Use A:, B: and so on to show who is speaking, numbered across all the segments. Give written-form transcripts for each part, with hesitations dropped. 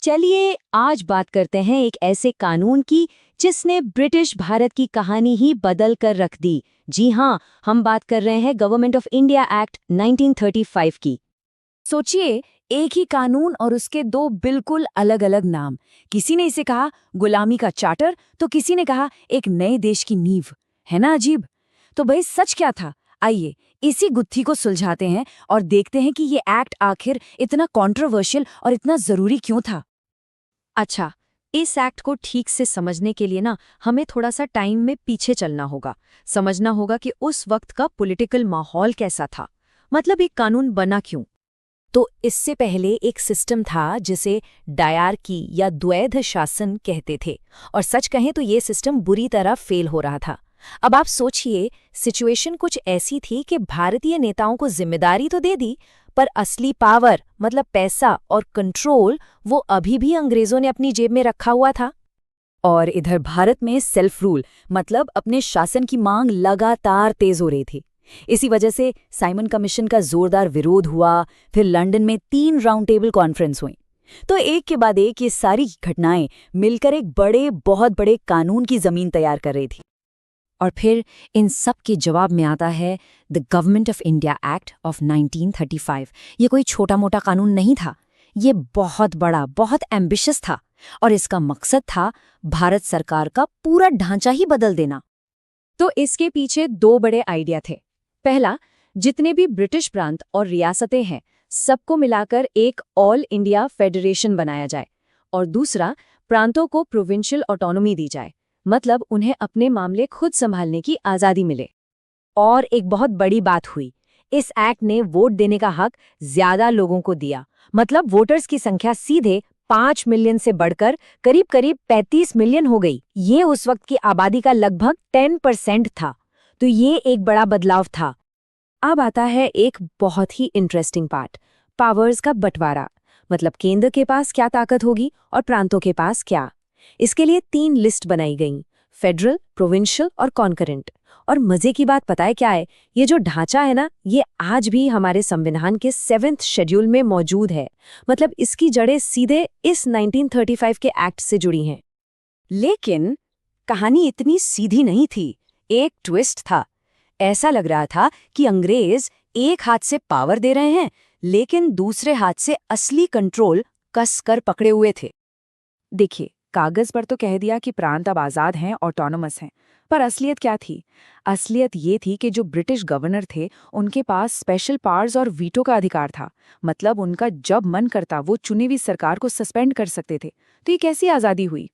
A: चलिए आज बात करते हैं एक ऐसे कानून की जिसने ब्रिटिश भारत की कहानी ही बदल कर रख दी। जी हाँ, हम बात कर रहे हैं गवर्नमेंट ऑफ इंडिया एक्ट 1935 की।
B: सोचिए, एक ही कानून और उसके दो बिल्कुल अलग अलग नाम। किसी ने इसे कहा गुलामी का चार्टर तो किसी ने कहा एक नए देश की नींव। है ना अजीब? तो भाई सच क्या था? आइए इसी गुत्थी को सुलझाते हैं और देखते हैं कि ये एक्ट आखिर इतना कंट्रोवर्शियल और इतना जरूरी क्यों था।
A: अच्छा, इस एक्ट को ठीक से समझने के लिए ना हमें थोड़ा सा टाइम में पीछे चलना होगा। समझना होगा कि उस वक्त का पॉलिटिकल माहौल कैसा था, मतलब एक कानून बना क्यों।
B: तो इससे पहले एक सिस्टम था जिसे डायरकी या द्वैध शासन कहते थे, और सच कहें तो ये सिस्टम बुरी तरह फेल हो रहा था। अब आप सोचिए, सिचुएशन कुछ ऐसी थी कि भारतीय नेताओं को जिम्मेदारी तो दे दी, पर असली पावर मतलब पैसा और कंट्रोल वो अभी भी अंग्रेजों ने अपनी जेब में रखा हुआ था। और इधर भारत में सेल्फ रूल मतलब अपने शासन की मांग लगातार तेज हो रही थी। इसी वजह से साइमन कमीशन का जोरदार विरोध हुआ, फिर लंदन में 3 राउंड टेबल कॉन्फ्रेंस हुई। तो एक के बाद एक ये सारी घटनाएं मिलकर एक बहुत बड़े कानून की जमीन तैयार कर रही थी।
A: और फिर इन सब के जवाब में आता है the government of India act of 1935। ये कोई छोटा मोटा कानून नहीं था, ये बहुत बड़ा, बहुत एम्बिशियस था, और इसका मकसद था भारत सरकार का पूरा ढांचा ही बदल देना। तो इसके पीछे 2 बड़े आइडिया थे। पहला, जितने भी ब्रिटिश प्रांत और रियासतें हैं सबको मिलाकर एक ऑल इंडिया फेडरेशन बनाया जाए, और दूसरा, प्रांतों को प्रोविंशियल ऑटोनॉमी दी जाए, मतलब उन्हें अपने मामले खुद संभालने की आज़ादी मिले। और एक बहुत बड़ी बात हुई, इस एक्ट ने वोट देने का हक ज्यादा लोगों को दिया, मतलब वोटर्स की संख्या सीधे 5 मिलियन से बढ़कर करीब 35 मिलियन हो गई। ये उस वक्त की आबादी का लगभग 10% था, तो ये एक बड़ा बदलाव था। अब आता है एक बहुत ही इंटरेस्टिंग पार्ट, पावर्स का बंटवारा, मतलब केंद्र के पास क्या ताकत होगी और प्रांतों के पास क्या। इसके लिए 3 लिस्ट बनाई गईं, फेडरल, प्रोविंशियल और कॉन्करेंट। और मजे की बात पता है क्या है? ये जो ढांचा है ना, ये आज भी हमारे संविधान के 7th शेड्यूल में मौजूद है, मतलब इसकी जड़ें सीधे इस 1935 के एक्ट से जुड़ी हैं।
B: लेकिन कहानी इतनी सीधी नहीं थी, एक ट्विस्ट था। ऐसा लग रहा था कि अंग्रेज एक हाथ से पावर दे रहे हैं, लेकिन दूसरे हाथ से असली कंट्रोल कस कर पकड़े हुए थे। देखिए, कागज पर तो कह दिया कि प्रांत अब आज़ाद हैं, ऑटोनोमस हैं, पर असलियत क्या थी? असलियत ये थी कि जो ब्रिटिश गवर्नर थे उनके पास स्पेशल पावर्स और वीटो का अधिकार था, मतलब उनका जब मन करता वो चुनी हुई सरकार को सस्पेंड कर सकते थे। तो ये कैसी आज़ादी हुई?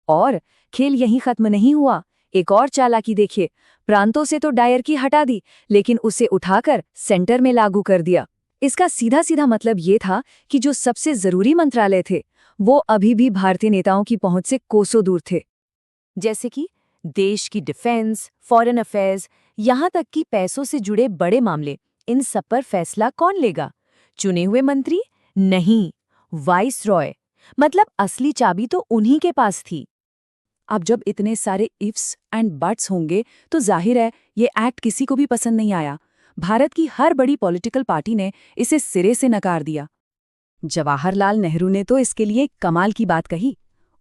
B: और खेल यहीं खत्म नहीं हुआ, एक और चालाकी देखिए। प्रांतों से तो डायरकी हटा दी, लेकिन उसे उठाकर सेंटर में लागू कर दिया। इसका सीधा सीधा मतलब ये था कि जो सबसे जरूरी मंत्रालय थे वो अभी भी भारतीय नेताओं की पहुंच से कोसों दूर थे, जैसे कि देश की डिफेंस, फॉरेन अफेयर्स, यहाँ तक कि पैसों से जुड़े बड़े मामले। इन सब पर फैसला कौन लेगा? चुने हुए मंत्री? नहीं, वाइस रॉय। मतलब असली चाबी तो उन्हीं के पास थी। अब जब इतने सारे इफ्स एंड बट्स होंगे तो जाहिर है ये एक्ट किसी को भी पसंद नहीं आया। भारत की हर बड़ी पॉलिटिकल पार्टी ने इसे सिरे से नकार दिया। जवाहरलाल नेहरू ने तो इसके लिए कमाल की बात कही।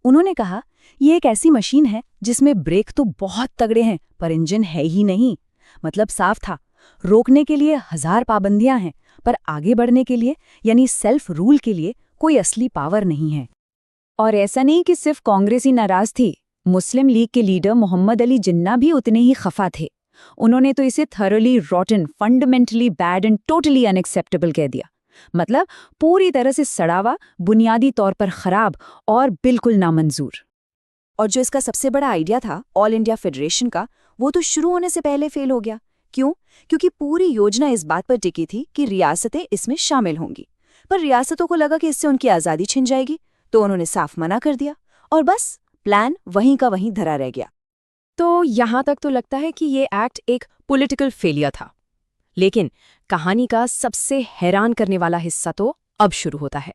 B: उन्होंने कहा, ये एक ऐसी मशीन है जिसमें ब्रेक तो बहुत तगड़े हैं पर इंजन है ही नहीं। मतलब साफ था, रोकने के लिए 1000 पाबंदियां हैं, पर आगे बढ़ने के लिए यानी सेल्फ रूल के लिए कोई असली पावर नहीं है। और ऐसा नहीं कि सिर्फ कांग्रेस ही नाराज थी, मुस्लिम लीग के लीडर मोहम्मद अली जिन्ना भी उतने ही खफा थे। उन्होंने तो इसे thoroughly रॉटन, fundamentally bad and totally unacceptable कह दिया। मतलब पूरी तरह से सड़ावा, बुनियादी तौर पर खराब और बिल्कुल नामंजूर। और जो इसका सबसे बड़ा आइडिया था ऑल इंडिया फेडरेशन का, वो तो शुरू होने से पहले फेल हो गया। क्यों? क्योंकि पूरी योजना इस बात पर टिकी थी कि रियासतें इसमें शामिल होंगी, पर रियासतों को लगा कि इससे उनकी आज़ादी छिन जाएगी, तो उन्होंने साफ मना कर दिया और बस प्लान वहीं का वहीं धरा रह गया।
A: तो यहाँ तक तो लगता है कि ये एक्ट एक पॉलिटिकल फेलियर था, लेकिन कहानी का सबसे हैरान करने वाला हिस्सा तो अब शुरू होता है।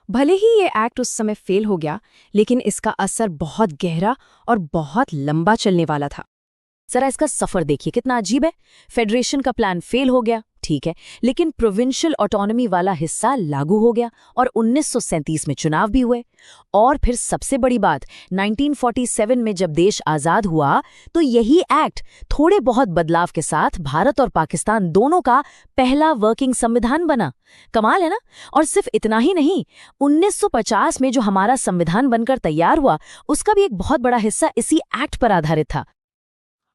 A: भले ही ये एक्ट उस समय फेल हो गया, लेकिन इसका असर बहुत गहरा और बहुत लंबा चलने वाला था। जरा इसका सफर देखिए, कितना अजीब है। फेडरेशन का प्लान फेल हो गया,
B: ठीक है, लेकिन प्रोविंशियल ऑटोनॉमी वाला हिस्सा लागू हो गया और 1937 में चुनाव भी हुए। और फिर सबसे बड़ी बात, 1947 में जब देश आज़ाद हुआ तो यही एक्ट थोड़े बहुत बदलाव के साथ भारत और पाकिस्तान दोनों का पहला वर्किंग संविधान बना। कमाल है ना? और सिर्फ इतना ही नहीं, 1950 में जो हमारा संविधान बनकर तैयार हुआ उसका भी एक बहुत बड़ा हिस्सा इसी एक्ट पर आधारित था।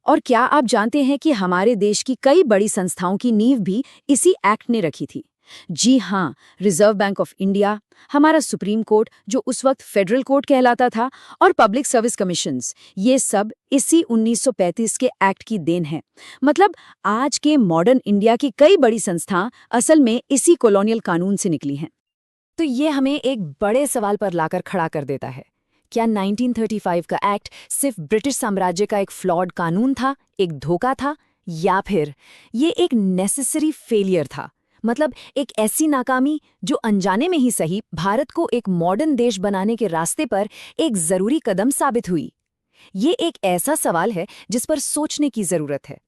A: और क्या आप जानते हैं कि हमारे देश की कई बड़ी संस्थाओं की नींव भी इसी एक्ट ने रखी थी? जी हाँ, रिजर्व बैंक ऑफ इंडिया, हमारा सुप्रीम कोर्ट जो उस वक्त फेडरल कोर्ट कहलाता था, और पब्लिक सर्विस कमीशंस, ये सब इसी 1935 के एक्ट की देन है। मतलब आज के मॉडर्न इंडिया की कई बड़ी संस्थाएं असल में इसी कॉलोनियल कानून से निकली हैं।
B: तो ये हमें एक बड़े सवाल पर लाकर खड़ा कर देता है। क्या 1935 का एक्ट सिर्फ ब्रिटिश साम्राज्य का एक फ्लॉड कानून था, एक धोखा था, या फिर ये एक नेसेसरी फेलियर था? मतलब एक ऐसी नाकामी जो अनजाने में ही सही भारत को एक मॉडर्न देश बनाने के रास्ते पर एक जरूरी कदम साबित हुई। ये एक ऐसा सवाल है जिस पर सोचने की जरूरत है।